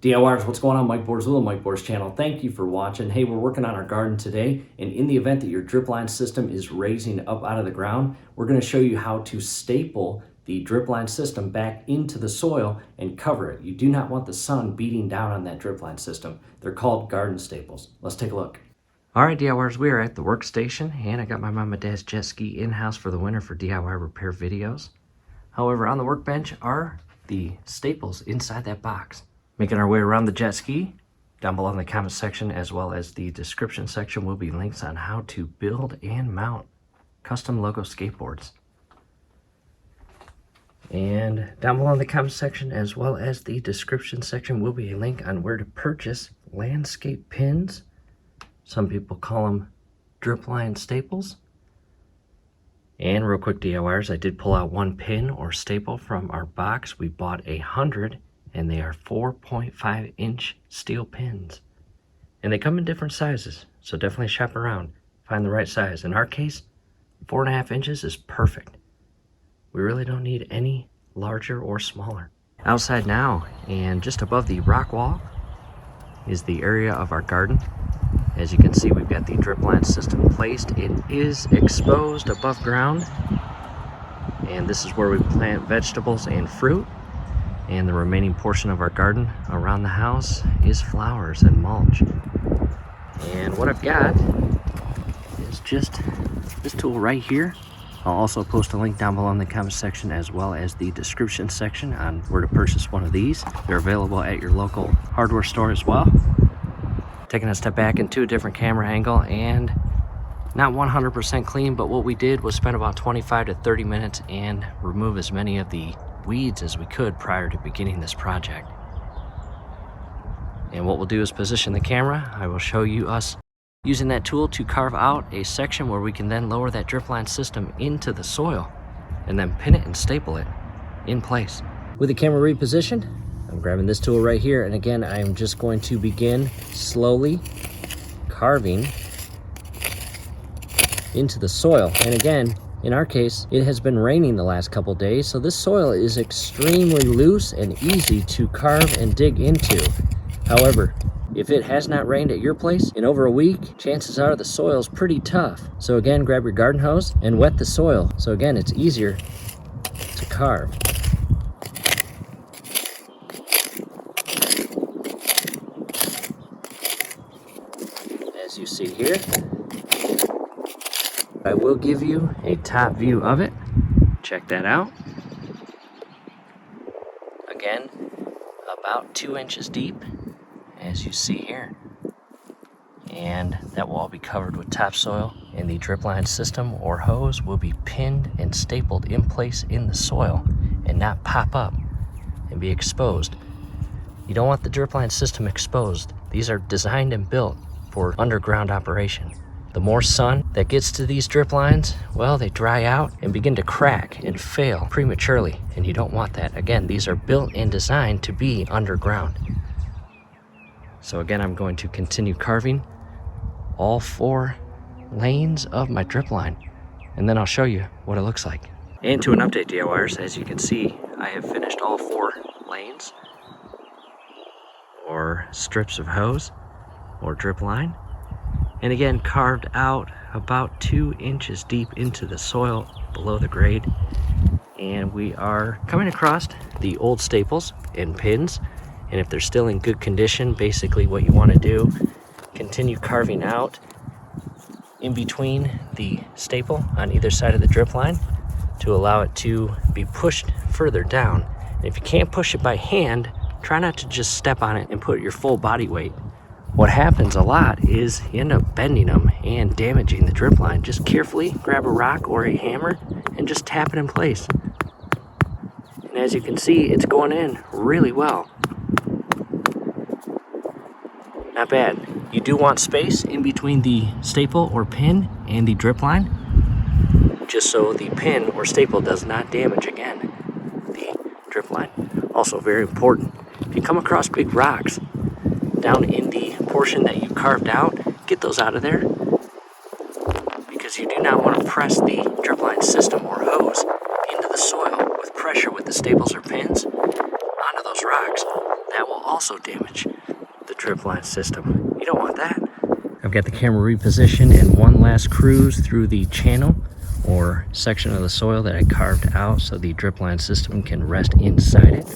DIYers, what's going on? Mike Boards with the Mike Boards channel. Thank you for watching. Hey, we're working on our garden today, and in the event that your drip line system is raising up out of the ground, we're going to show you how to staple the drip line system back into the soil and cover it. You do not want the sun beating down on that drip line system. They're called garden staples. Let's take a look. All right, DIYers, we are at the workstation, and I got my mom and dad's jet ski in-house for the winter for DIY repair videos. However, on the workbench are the staples inside that box. Making our way around the jet ski. Down below in the comment section as well as the description section will be links on how to build and mount custom logo skateboards. And down below in the comment section as well as the description section will be a link on where to purchase landscape pins. Some people call them drip line staples. And real quick, DIYers, I did pull out one pin or staple from our box. We bought 100. And they are 4.5 inch steel pins. And they come in different sizes, so definitely shop around. Find the right size. In our case, 4.5 inches is perfect. We really don't need any larger or smaller. Outside now, and just above the rock wall, is the area of our garden. As you can see, we've got the drip line system placed. It is exposed above ground. And this is where we plant vegetables and fruit. And the remaining portion of our garden around the house is flowers and mulch. And what I've got is just this tool right here. I'll also post a link down below in the comment section as well as the description section on where to purchase one of these. They're available at your local hardware store as well. Taking a step back into a different camera angle, and not 100% clean, but what we did was spend about 25 to 30 minutes and remove as many of the weeds as we could prior to beginning this project. And what we'll do is position the camera. I will show you us using that tool to carve out a section where we can then lower that drip line system into the soil and then pin it and staple it in place. With the camera repositioned, I'm grabbing this tool right here, and again I am just going to begin slowly carving into the soil. And again, in our case, it has been raining the last couple days, so this soil is extremely loose and easy to carve and dig into. However, if it has not rained at your place in over a week, chances are the soil is pretty tough. So again, grab your garden hose and wet the soil. So again, it's easier to carve. As you see here, I will give you a top view of it. Check that out. Again, about 2 inches deep, as you see here. And that will all be covered with topsoil, and the drip line system or hose will be pinned and stapled in place in the soil and not pop up and be exposed. You don't want the drip line system exposed. These are designed and built for underground operation. The more sun that gets to these drip lines, well, they dry out and begin to crack and fail prematurely, and you don't want that. Again, these are built and designed to be underground. So again, I'm going to continue carving all 4 lanes of my drip line, and then I'll show you what it looks like. And to an update, DIYers, as you can see, I have finished all 4 lanes or strips of hose or drip line. And again, carved out about 2 inches deep into the soil below the grade. And we are coming across the old staples and pins. And if they're still in good condition, basically what you want to do, continue carving out in between the staple on either side of the drip line to allow it to be pushed further down. And if you can't push it by hand, try not to just step on it and put your full body weight. What happens a lot is you end up bending them and damaging the drip line. Just carefully grab a rock or a hammer and just tap it in place. And as you can see, it's going in really well. Not bad. You do want space in between the staple or pin and the drip line, just so the pin or staple does not damage, again, the drip line. Also very important, if you come across big rocks down in the portion that you carved out, get those out of there, because you do not want to press the drip line system or hose into the soil with pressure with the staples or pins onto those rocks. That will also damage the drip line system. You don't want that. I've got the camera repositioned and one last cruise through the channel or section of the soil that I carved out so the drip line system can rest inside it,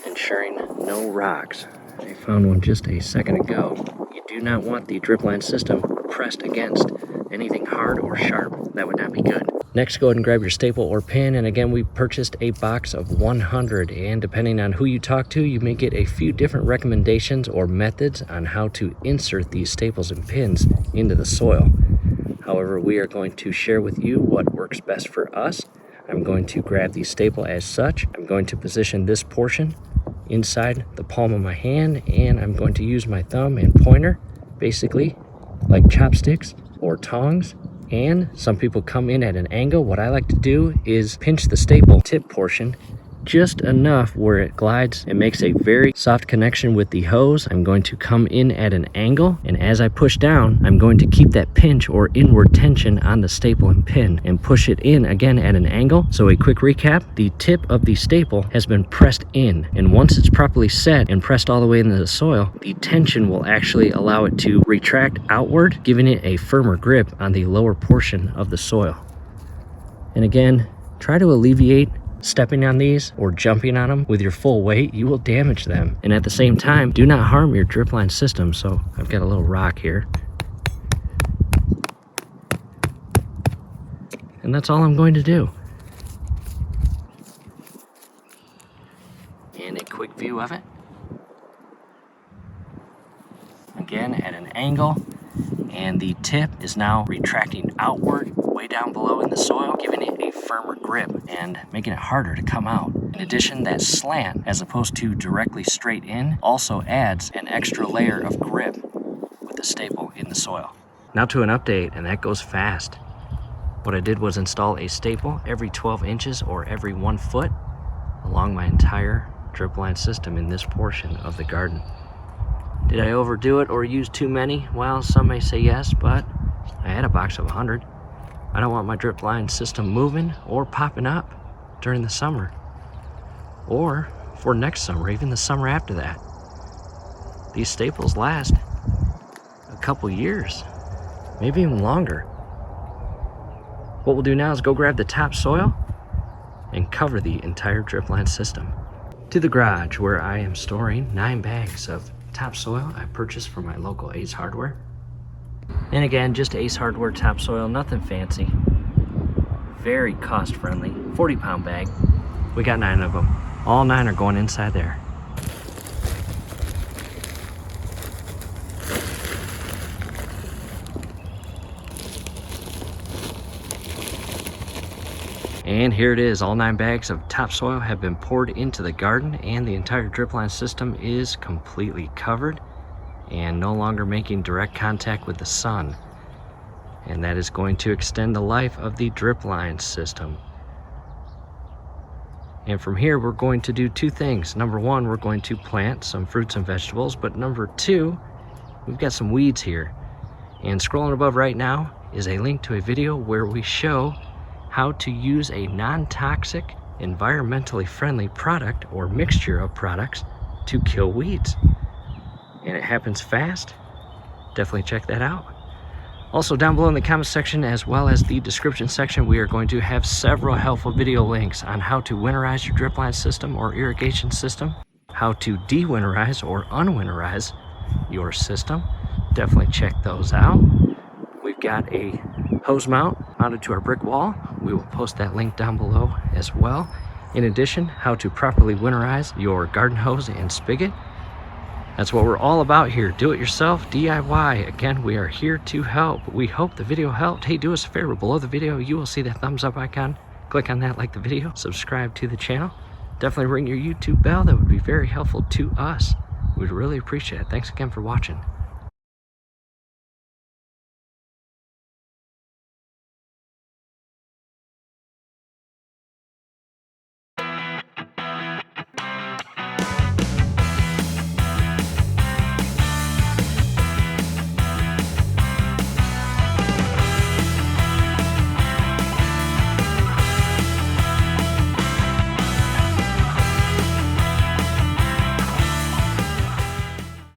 ensuring no rocks. I found one just a second ago. You do not want the drip line system pressed against anything hard or sharp. That would not be good. Next, go ahead and grab your staple or pin, and again, we purchased a box of 100, and depending on who you talk to, you may get a few different recommendations or methods on how to insert these staples and pins into the soil. However, we are going to share with you what works best for us. I'm going to grab the staple as such. I'm going to position this portion inside the palm of my hand, and I'm going to use my thumb and pointer, basically like chopsticks or tongs. And some people come in at an angle. What I like to do is pinch the staple tip portion just enough where it glides and makes a very soft connection with the hose. I'm going to come in at an angle, and as I push down, I'm going to keep that pinch or inward tension on the staple and pin and push it in again at an angle. So a quick recap, the tip of the staple has been pressed in, and once it's properly set and pressed all the way into the soil, the tension will actually allow it to retract outward, giving it a firmer grip on the lower portion of the soil. And again, try to alleviate stepping on these or jumping on them with your full weight. You will damage them, and at the same time, do not harm your drip line system. So I've got a little rock here, and that's all I'm going to do. And a quick view of it, again at an angle, and the tip is now retracting outward way down below in the soil, giving it a firmer grip and making it harder to come out. In addition, that slant, as opposed to directly straight in, also adds an extra layer of grip with the staple in the soil. Now to an update, and that goes fast. What I did was install a staple every 12 inches or every 1 foot along my entire drip line system in this portion of the garden. Did I overdo it or use too many? Well, some may say yes, but I had a box of 100. I don't want my drip line system moving or popping up during the summer, or for next summer, even the summer after that. These staples last a couple years, maybe even longer. What we'll do now is go grab the topsoil and cover the entire drip line system. To the garage, where I am storing 9 bags of topsoil I purchased from my local Ace Hardware. And again, just Ace Hardware topsoil, nothing fancy. Very cost friendly, 40-pound bag. We got 9 of them. All 9 are going inside there. And here it is, all 9 bags of topsoil have been poured into the garden, and the entire drip line system is completely covered and no longer making direct contact with the sun. And that is going to extend the life of the drip line system. And from here, we're going to do 2 things. Number 1, we're going to plant some fruits and vegetables, but number 2, we've got some weeds here. And scrolling above right now is a link to a video where we show how to use a non-toxic, environmentally friendly product or mixture of products to kill weeds. And it happens fast. Definitely check that out. Also, down below in the comment section as well as the description section, we are going to have several helpful video links on how to winterize your drip line system or irrigation system, how to de-winterize or unwinterize your system. Definitely check those out. We've got a hose mount mounted to our brick wall. We will post that link down below as well. In addition, how to properly winterize your garden hose and spigot. That's what we're all about here. Do it yourself, DIY. Again, we are here to help. We hope the video helped. Hey, do us a favor. Below the video, you will see that thumbs up icon. Click on that, like the video, subscribe to the channel. Definitely ring your YouTube bell. That would be very helpful to us. We'd really appreciate it. Thanks again for watching.